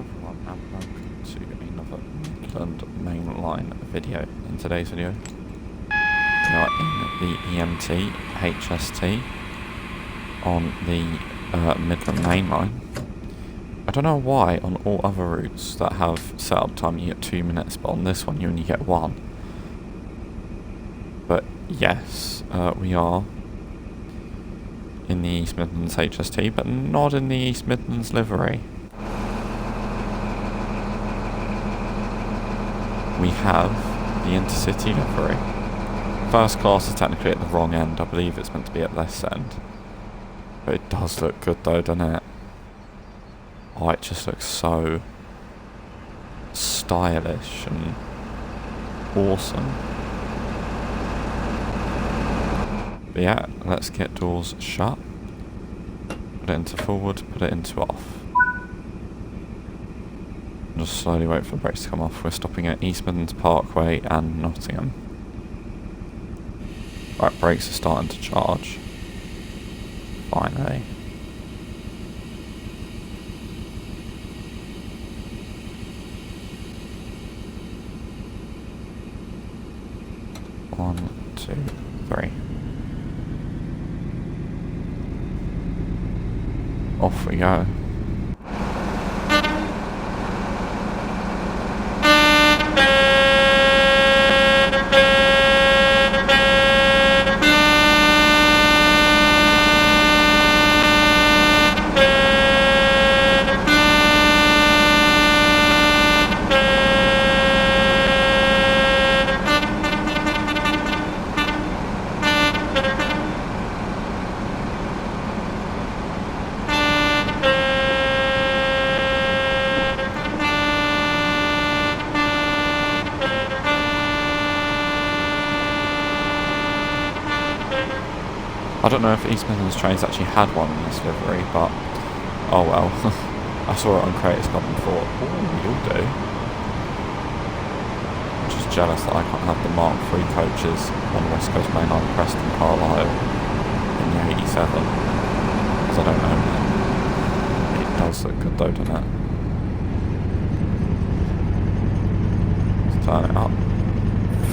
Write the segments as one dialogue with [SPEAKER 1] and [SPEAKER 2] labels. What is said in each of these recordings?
[SPEAKER 1] everyone and welcome to another Midland Mainline video. In today's video, we are in the EMT HST on the Midland Mainline. I don't know why on all other routes that have setup time you get 2 minutes, but on this one you only get 1. But yes, we are in the East Midlands HST, but not in the East Midlands livery. We have the Intercity livery. First class is technically at the wrong end. I believe it's meant to be at this end. But it does look good though, doesn't it? Oh, it just looks so stylish and awesome. But yeah, let's get doors shut. Put it into forward, put it into off. Just slowly wait for the brakes to come off. We're stopping at East Midlands Parkway and Nottingham. Right, brakes are starting to charge. Finally. One, two, three. Off we go. I don't know if East Midlands Trains actually had one in this livery, but oh well. I saw it on Creators Club and thought, oh, you'll do. I'm just jealous that I can't have the Mark III coaches on the West Coast Mainline Preston Carlisle in the 87, because I don't own it. It does look good though, doesn't it? Let's turn it up.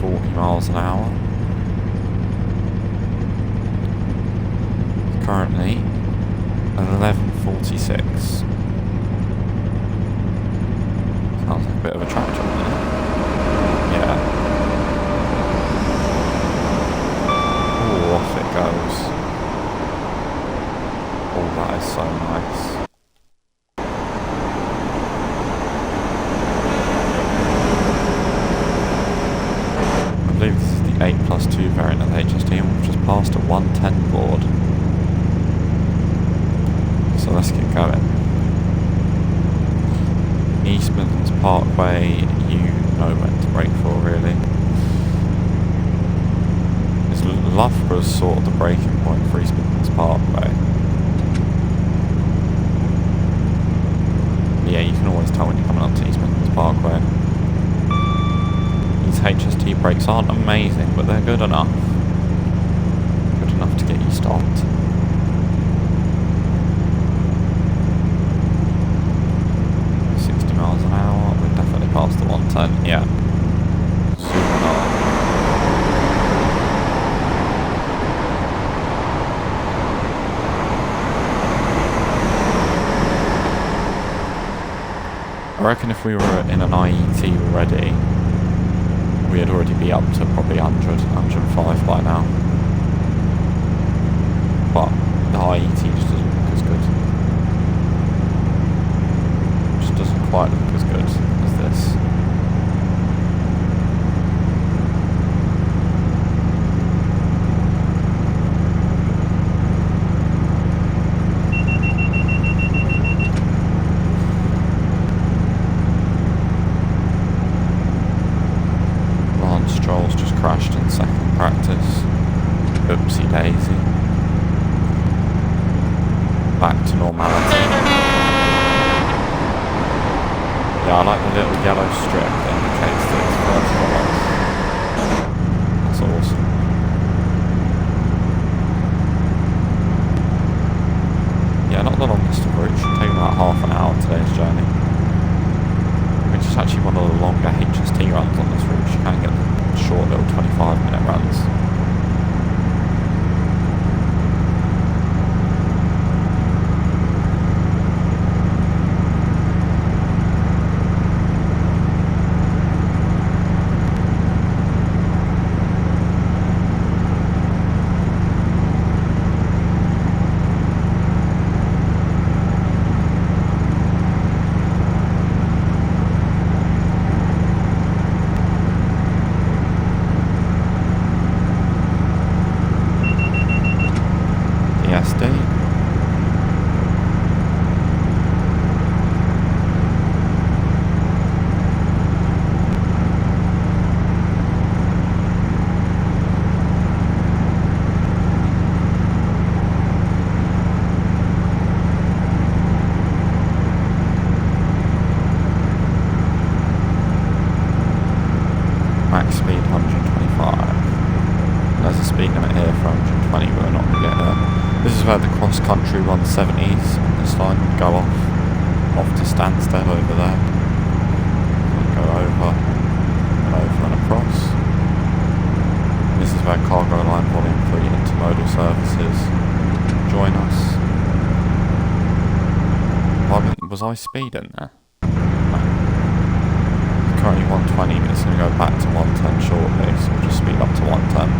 [SPEAKER 1] 40 miles an hour. Currently 11:46. Sounds like a bit of a tractor on there. Yeah. Oh, off it goes. Oh, that is so nice. I believe this is the 8+2 variant of the HST, and we've just passed a 110 board. So let's get going. East Midlands Parkway, you know when to brake for really. Loughborough's sort of the braking point for East Midlands Parkway. Yeah, you can always tell when you're coming up to East Midlands Parkway. These HST brakes aren't amazing, but they're good enough. Good enough to get you stopped. Miles an hour, we're definitely past the 110, yeah. Super nice. I reckon if we were in an IET already, we'd already be up to probably 100, 105 by now. But the IET just doesn't look as good. Doesn't quite look as good as this. Lance Stroll's just crashed in second practice. Oopsie daisy. Back to normality. Yeah, I like the little yellow strip that indicates that it's first follows. That's awesome. Yeah, not the longest of routes. Should take about half an hour today's journey. It's actually one of the longer HST runs on this route. You can get the short little 25-minute runs. Max speed 125. There's a speed limit here for 120, but we're not going to get there. This is where the cross-country 170s on this line go off to standstill over there. And go over and across. And this is where cargo line volume 3 intermodal services join us. Was I speeding there? Currently 120, but it's going to go back to 110 shortly, so we'll just speed up to 110.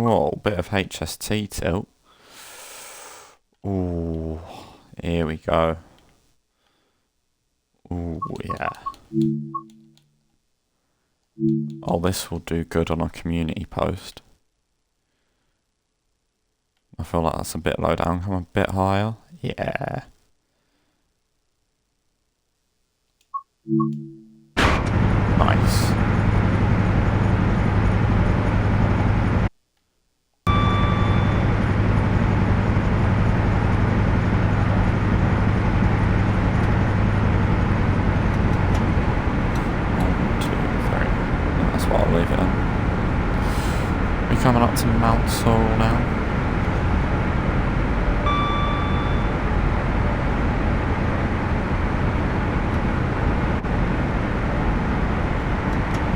[SPEAKER 1] Whoa, bit of HST tilt. Ooh, here we go. Ooh, yeah. Oh, this will do good on a community post. I feel like that's a bit low down. Come a bit higher. Yeah. Nice. I'll leave it in. We're coming up to Mount Sorrel now.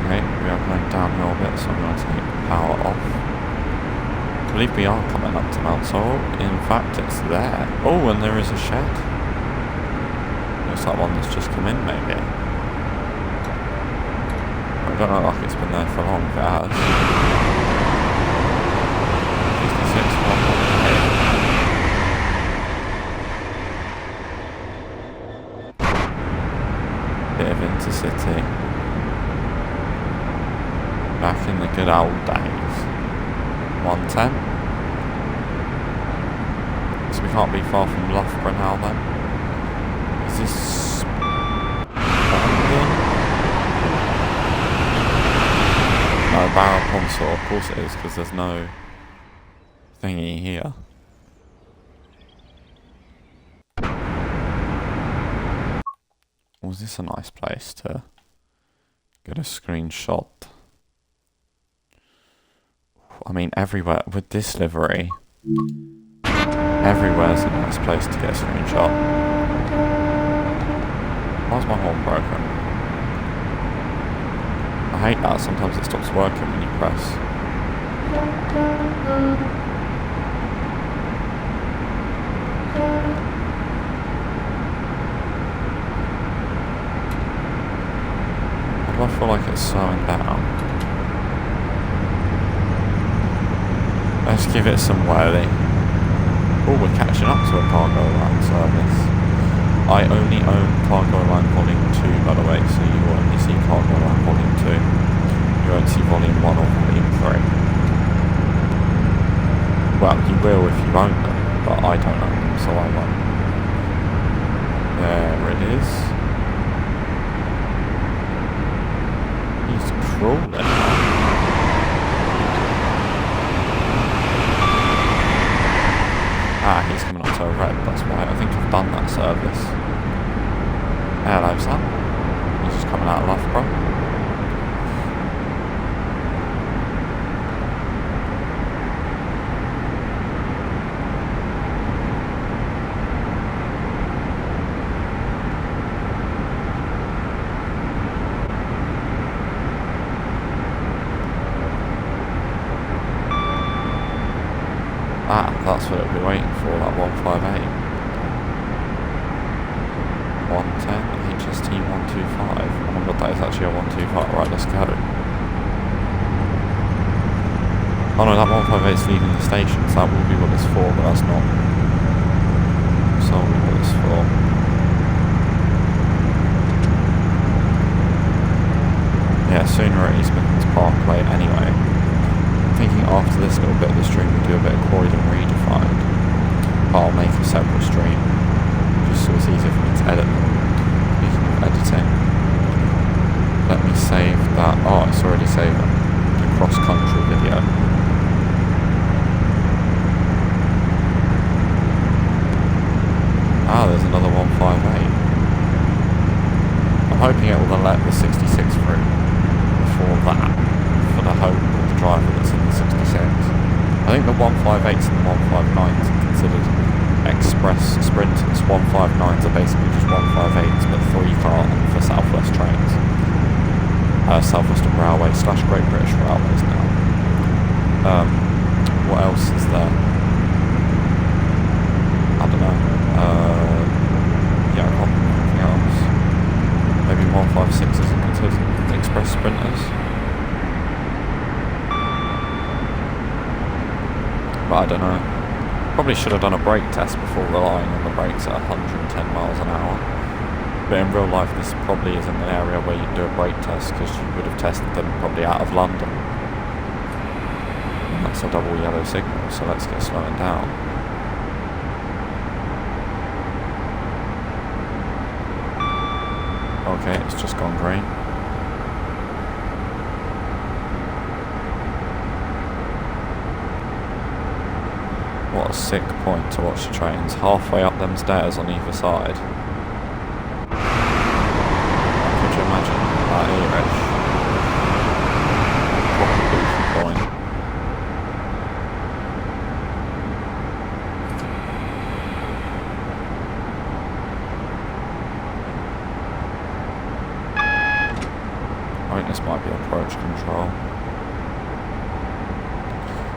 [SPEAKER 1] Okay, we are going downhill a bit, so I'm going to take the power off. I believe we are coming up to Mount Sorrel. In fact, it's there. Oh, and there is a shed. Looks like one that's just come in, maybe. I don't know, like it's been there for long, if it has. 56 118. Bit of Intercity. Back in the good old days. 110. So we can't be far from Loughborough now then. Is this... No, Barrow Consort, of course it is, because there's no thingy here. Was this a nice place to get a screenshot? I mean, everywhere, with this livery, everywhere's a nice place to get a screenshot. Why's my horn broken? I hate that, sometimes it stops working when you press. Why do I feel like it's slowing down? Let's give it some whirly. Oh, we're catching up to a cargo line service. I only own cargo line volume 2, by the way, so you will only see cargo line volume 2. You won't see volume 1 or volume 3. Well, you will if you own them, but I don't own them, so I won't. There it is. He's crawling. Ah, he's coming up to a red, that's why. I think I've done that service. Hello, Sam. He's just coming out of Loughborough. Ah, that's what it'll be waiting for, that 158. 110, HST 125. Oh my god, that is actually a 125. Right, let's go. Oh no, that 158 is leaving the station, so that will be what it's for, but that's not solely what it's for. Yeah, sooner at East Midlands Parkway anyway. Thinking after this little bit of the stream we do a bit of Croydon redefined, but I'll make a separate stream just so it's easier for me to edit them. Speaking of editing, let me save that. Oh, it's already saved the cross country video. Ah, there's another 158. I'm hoping it will then let the 66 through before that, for the hope of the driver that's in the 66. I think the 158s and the 159s are considered express sprinters. 159s are basically just 158s, but 3-car for South West trains. South Western Railway / Great British Railways now. What else is there? I don't know. Yeah, I can't think of anything else. Maybe 156s are considered express sprinters. But I don't know. Probably should have done a brake test before relying on the brakes at 110 miles an hour. But in real life this probably isn't an area where you'd do a brake test because you would have tested them probably out of London. And that's a double yellow signal, so let's get slowing down. Okay, it's just gone green. What a sick point to watch the trains, halfway up them stairs on either side. Could you imagine that Irish? Proper goofy point. I think this might be approach control.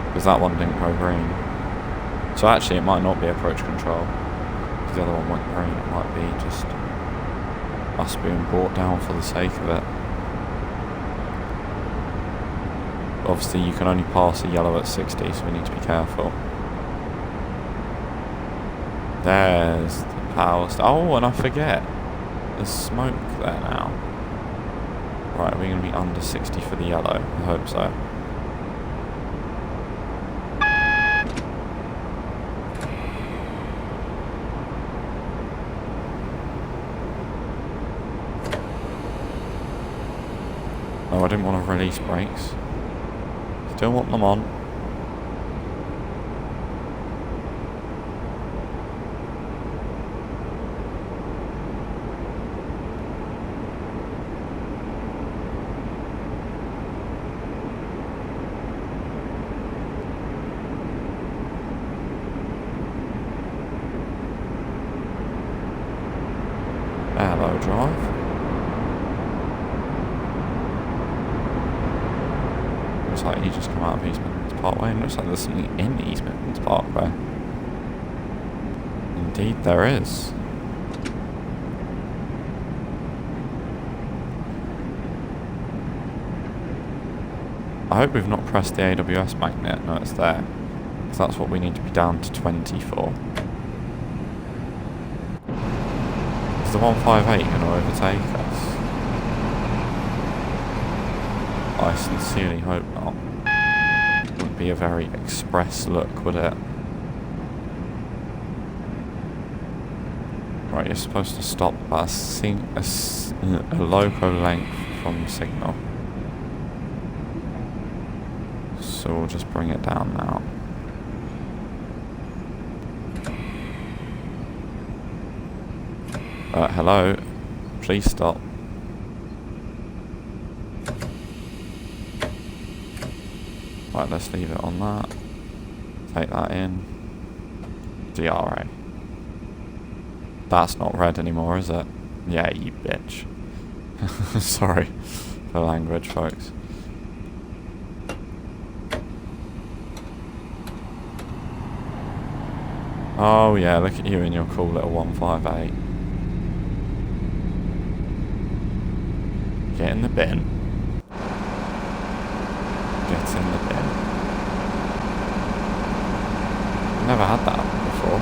[SPEAKER 1] Because that one didn't go green. So actually it might not be approach control, because the other one went green. It might be just us being brought down for the sake of it. Obviously you can only pass a yellow at 60, so we need to be careful. There's the power oh, and I forget, there's smoke there now. Right, are we going to be under 60 for the yellow? I hope so. No, I didn't want to release brakes. Still want them on. Hello, drive. like you just come out of East Midlands Parkway, and it looks like there's something in East Midlands Parkway. Indeed there is. I hope we've not pressed the AWS magnet. No, it's there. Because that's what we need to be down to 20 for. Is the 158 going to overtake us? I sincerely hope not. Wouldn't be a very express look, would it? Right, you're supposed to stop about a loco length from the signal. So we'll just bring it down now. Hello, please stop. Right, let's leave it on that. Take that in. DRA. That's not red anymore, is it? Yeah, you bitch. Sorry for language, folks. Oh yeah, look at you in your cool little 158. Get in the bin. Get in the bin. Never had that before.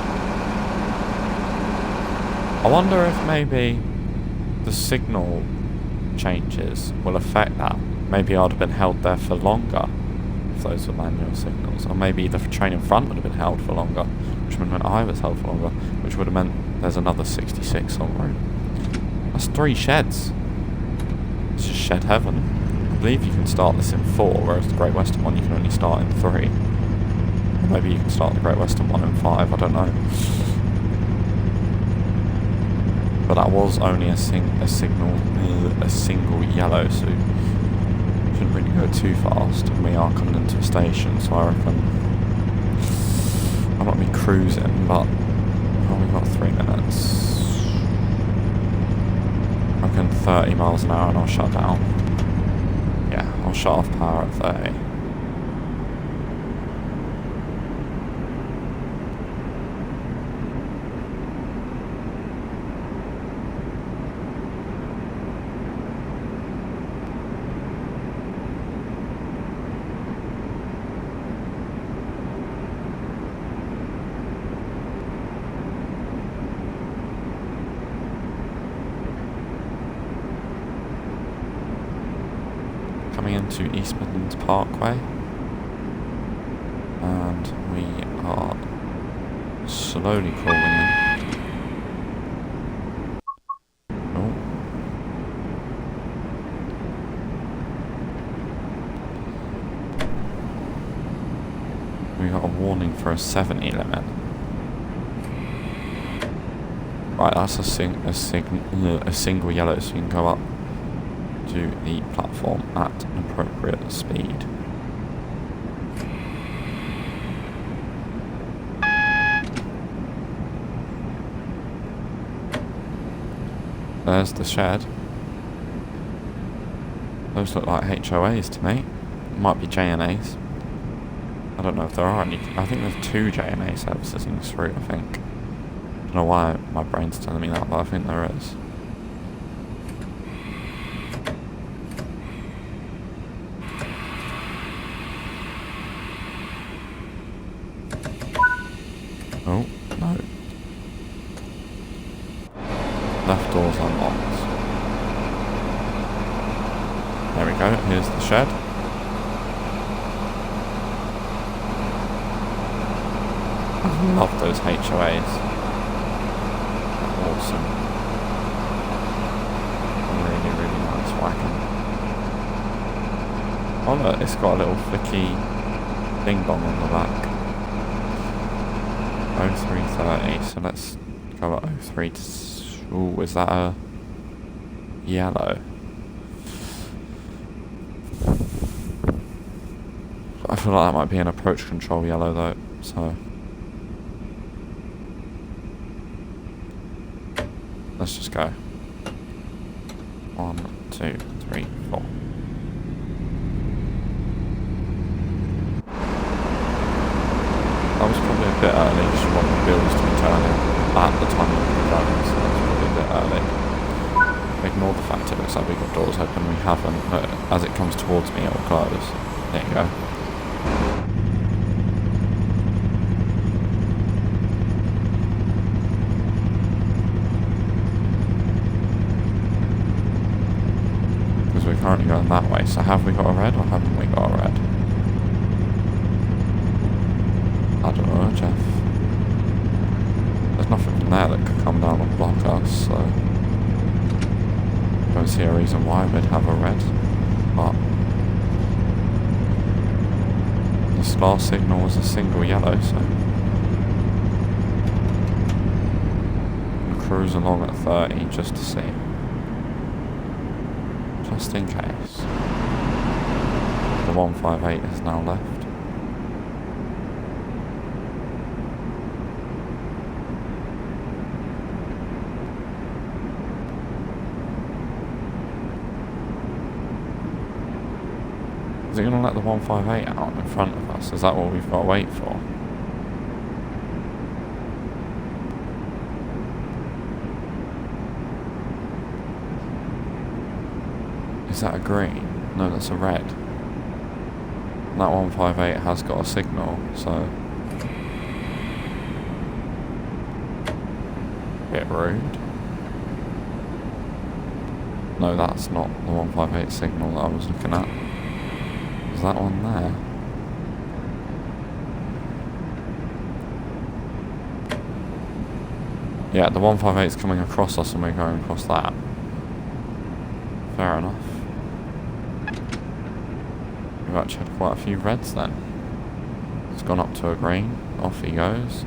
[SPEAKER 1] I wonder if maybe the signal changes will affect that. Maybe I'd have been held there for longer if those were manual signals. Or maybe the train in front would have been held for longer, which would have meant I was held for longer, which would have meant there's another 66 en route. That's 3 sheds. It's just shed heaven. I believe you can start this in 4, whereas the Great Western one you can only start in 3. Or maybe you can start the Great Western one in 5, I don't know. But that was only a single yellow, so shouldn't really go too fast. And we are coming into a station, so I reckon I'll not be cruising, but we've got 3 minutes. I reckon 30 miles an hour and I'll shut down. Yeah, I'll shut off power at 30. Coming into East Midlands Parkway, and we are slowly crawling in. Oh. We got a warning for a 70 limit. Right, that's a single yellow, so you can go up to the platform at an appropriate speed. There's the shed. Those look like HOAs to me. Might be JNAs. I don't know if there are any. I think there's 2 JNA services in this route, I think. I don't know why my brain's telling me that, but I think there is. Oh, no. Left door's unlocked. There we go, here's the shed. I love those HOAs. Awesome. Really, really nice wagon. Oh look, it's got a little flicky ding dong on the back. 0330, so let's go at 03 to... Ooh, is that a yellow? I feel like that might be an approach control yellow though, so... Let's just go. 1, 2, 3, 4. haven't, but as it comes towards me, it will close. There you go. Because we're currently going that way, so have we got a red or haven't we got a red? I don't know, Jeff. There's nothing from there that could come down and block us, so don't see a reason why we'd have a red. But this last signal was a single yellow, so we'll cruise along at 30 just to see. Just in case. The 158 is now left. Is it going to let the 158 out in front of us? Is that what we've got to wait for? Is that a green? No, that's a red. And that 158 has got a signal, so... bit rude. No, that's not the 158 signal that I was looking at. Is that one there? Yeah, the 158 is coming across us and we're going across that. Fair enough. We've actually had quite a few reds then. It's gone up to a green. Off he goes.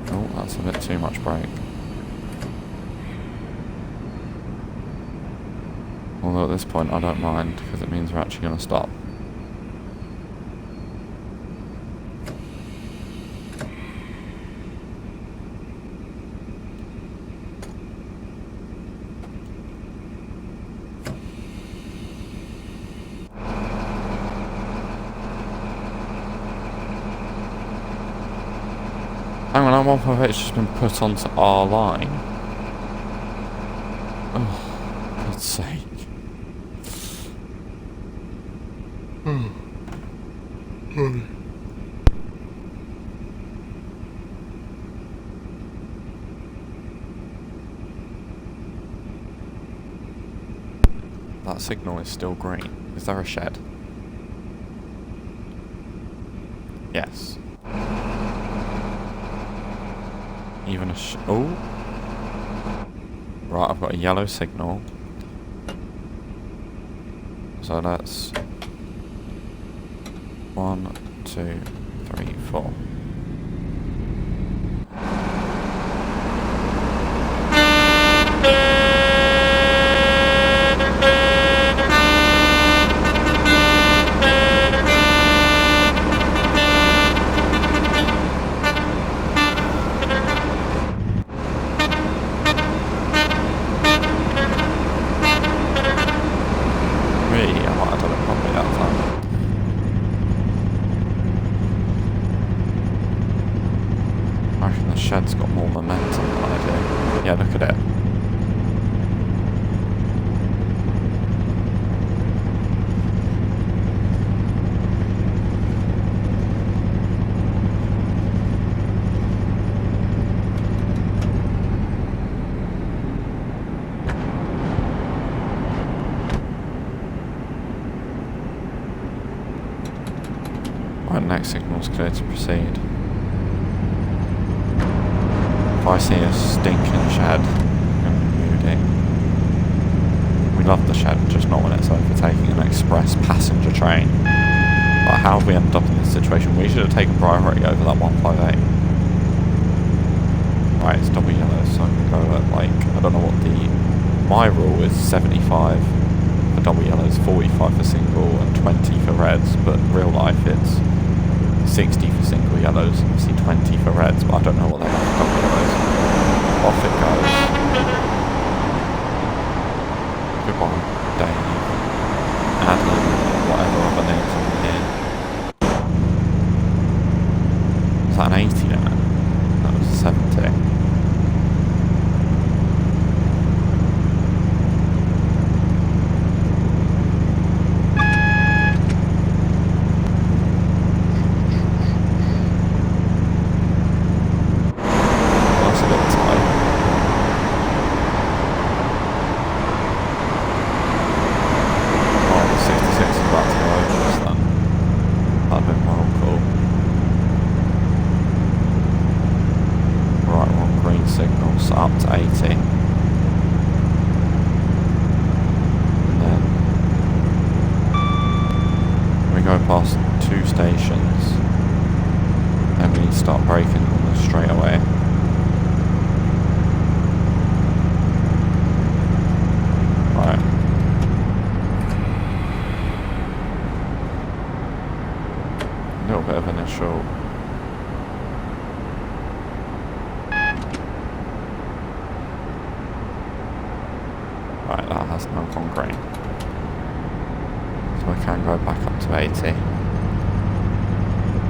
[SPEAKER 1] Oh, that's a bit too much brake. Although at this point I don't mind, because it means we're actually going to stop. Hang on, that 158's just been put onto our line. Oh, for God's sake. That signal is still green. Is there a shed? Yes. Even a oh! Right, I've got a yellow signal. So that's 1, 2, 3, 4. Shed's got more momentum than I do. Yeah, look at it. Right, next signal's clear to proceed. If I see a stinking shed, I'm going to be moody. We love the shed, just not when it's overtaking an express passenger train. But how have we ended up in this situation? We should have taken priority over that 158. Right, it's double yellow, so I can go at like, I don't know what my rule is 75 for double yellows, 45 for single and 20 for reds, but real life it's 60 for single yellows, obviously 20 for reds, but I don't know what they are for double yellows. Off it goes. Goodbye, Dave. Adam, whatever other names on here. Was that an 80 limit? That was a 70. start braking on the straightaway. Right. A little bit of initial. Right, that has no concrete. So I can go back up to 80.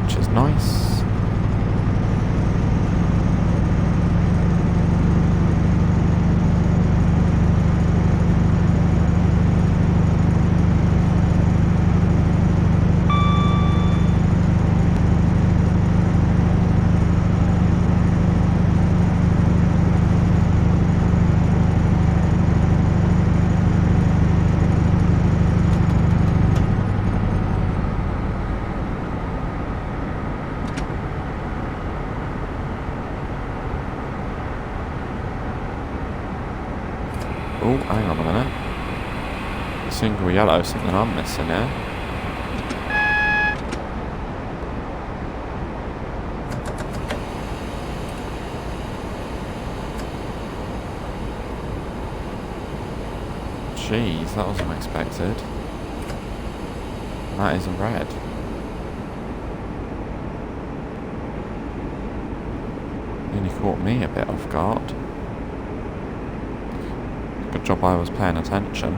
[SPEAKER 1] Which is nice. Oh, hang on a minute. Single yellow, something I'm missing here. Jeez, that was unexpected. That is in red. Nearly caught me a bit off guard. Good job I was paying attention.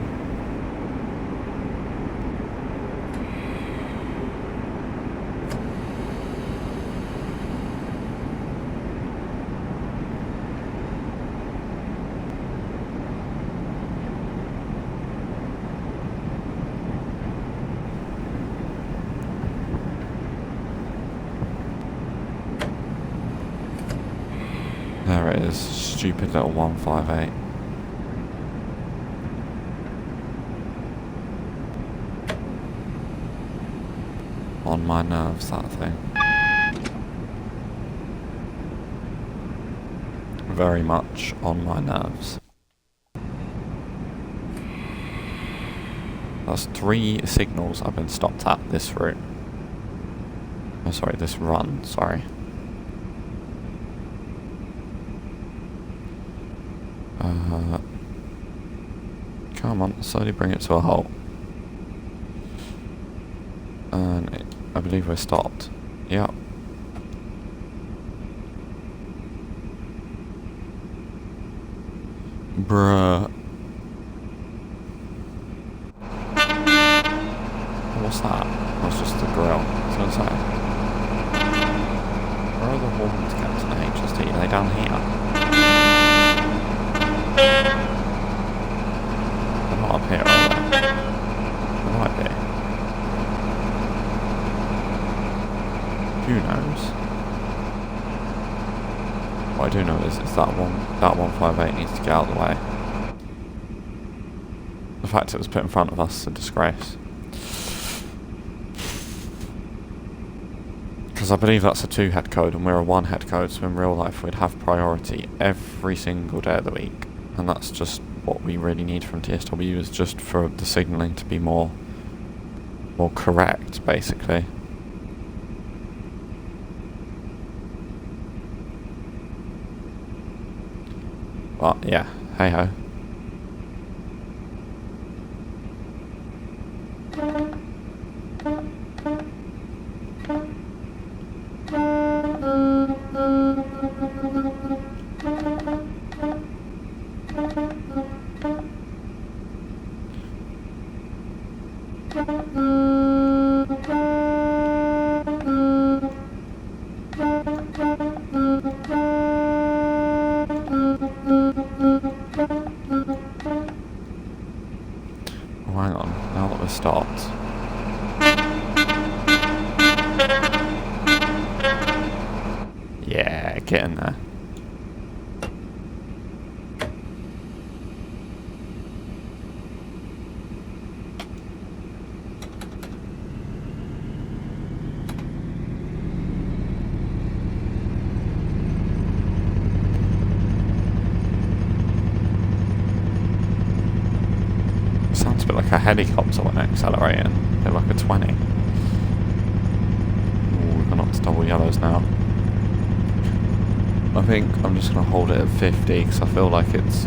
[SPEAKER 1] There it is, stupid little 158. On my nerves, that thing. Very much on my nerves. That's 3 signals I've been stopped at this route. Oh, sorry, this run, sorry. Come on, slowly bring it to a halt. And I believe we're stopped. Yep. Bruh. What's that? That's just the grill. What's going to say? Where are the horns, Captain HST? Are they down here? They're not up here, are they? They might be. Who knows? What I do know is that 158 needs to get out of the way. The fact it was put in front of us is a disgrace. Because I believe that's a 2-head code and we're a 1-head code, so in real life we'd have priority every single day of the week. And that's just what we really need from TSW, is just for the signalling to be more correct, basically. But yeah, hey ho. Oh, hang on, now that we're stopped. Yeah, get in there. Sounds a bit like a helicopter when accelerating, a bit like a 20. Ooh, we've gone up to double yellows now. I think I'm just going to hold it at 50 because I feel like it's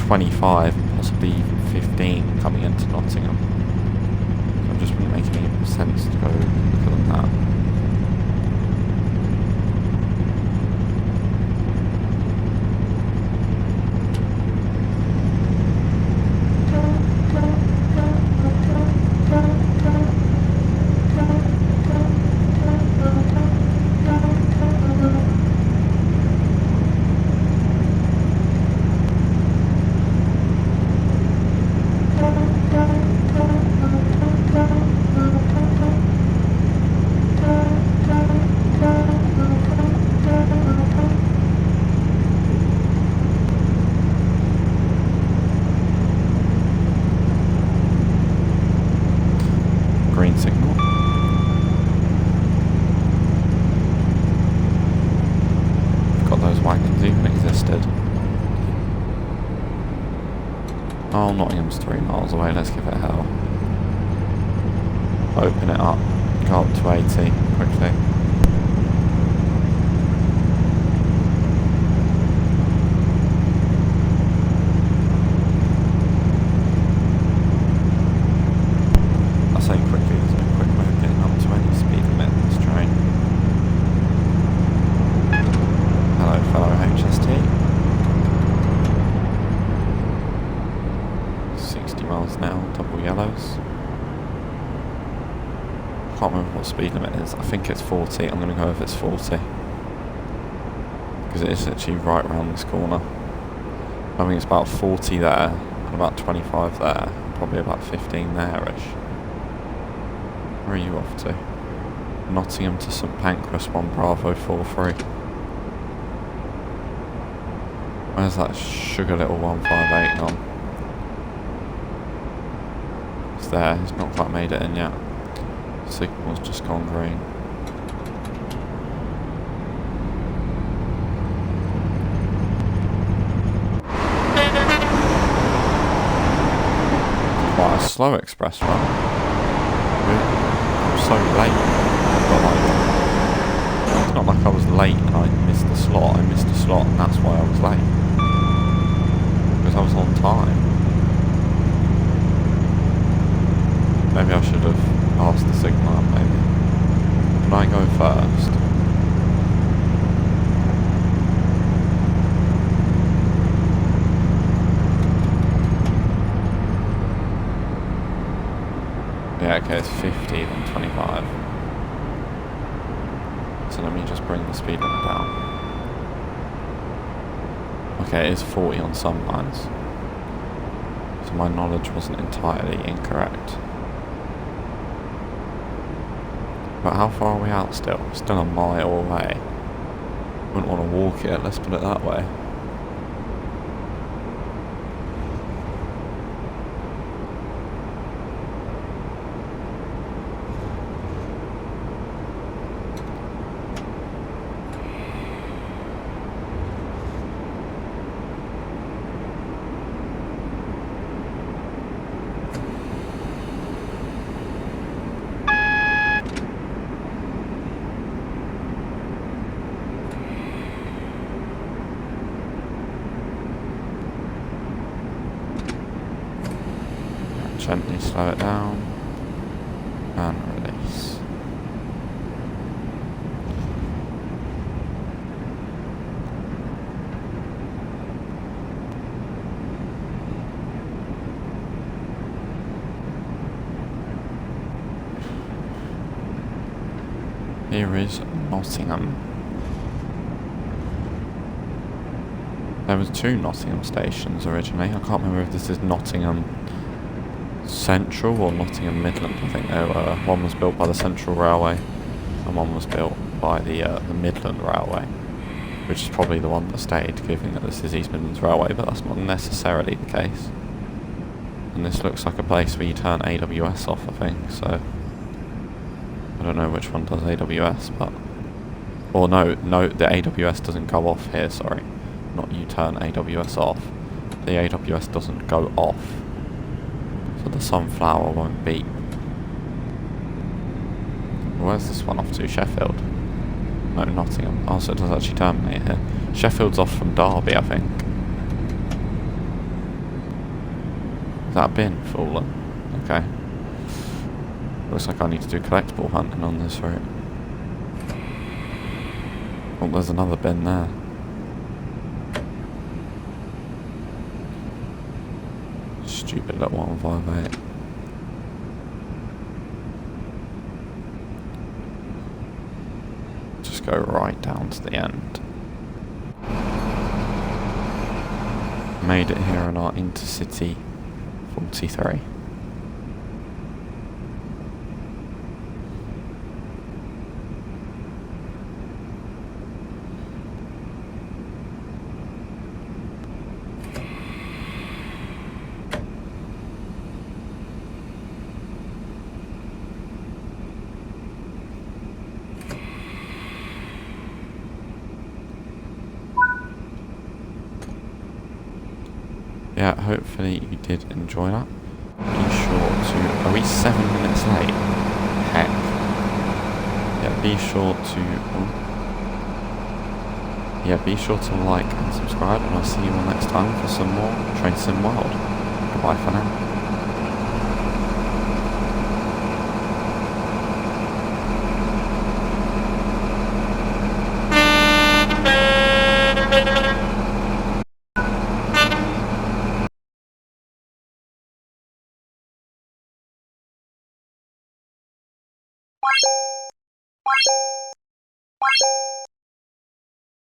[SPEAKER 1] 25, possibly even 15 coming into Nottingham. So it just wouldn't make any sense to go quicker than that. Green signal. Forgot those wagons even existed. Oh, Nottingham's 3 miles away, let's give it a hell. Open it up, go up to 80 quickly. I say quickly, there's no quick way of getting up to any speed limit in this train. Hello fellow HST. 60 miles an hour, double yellows. Can't remember what speed limit is. I think it's 40. I'm going to go if it's 40. Because it is actually right around this corner. I think it's about 40 there, and about 25 there, probably about 15 there-ish. Where are you off to? Nottingham to St Pancras, 1 Bravo 43. Where's that sugar little 158 gone? It's there, he's not quite made it in yet. Signal's just gone green. Quite a slow express run. I'm so late. But like, it's not like I was late and I missed the slot. I missed the slot and that's why I was late. Because I was on time. Maybe I should have asked the signal up, maybe. Can I go first? Yeah, okay, it's 50 then 25. So let me just bring the speed limit down. Okay, it is 40 on some lines. So my knowledge wasn't entirely incorrect. But how far are we out still? Still a mile away. Wouldn't want to walk it, let's put it that way. Gently slow it down and release. Here is Nottingham. There was 2 Nottingham stations originally. I can't remember if this is Nottingham Central or Nottingham Midland. I think they were. One was built by the Central Railway and one was built by the Midland Railway, which is probably the one that stayed, given that this is East Midlands Railway, but that's not necessarily the case. And this looks like a place where you turn AWS off, I think, so I don't know which one does AWS, but... Or no, the AWS doesn't go off here, sorry. Not you turn AWS off. The AWS doesn't go off. So the sunflower won't beep. Where's this one off to? Sheffield? No, Nottingham. Oh, so it does actually terminate here. Sheffield's off from Derby, I think. Has that been fallen? Okay. Looks like I need to do collectible hunting on this route. Oh, there's another bin there. Stupid little 158. Just go right down to the end. Made it here on our Intercity 43. Yeah, hopefully you did enjoy that. Be sure to... Are we 7 minutes late? Heck. Yeah, be sure to... Yeah, be sure to like and subscribe, and I'll see you all next time for some more Train Sim World. Goodbye for now.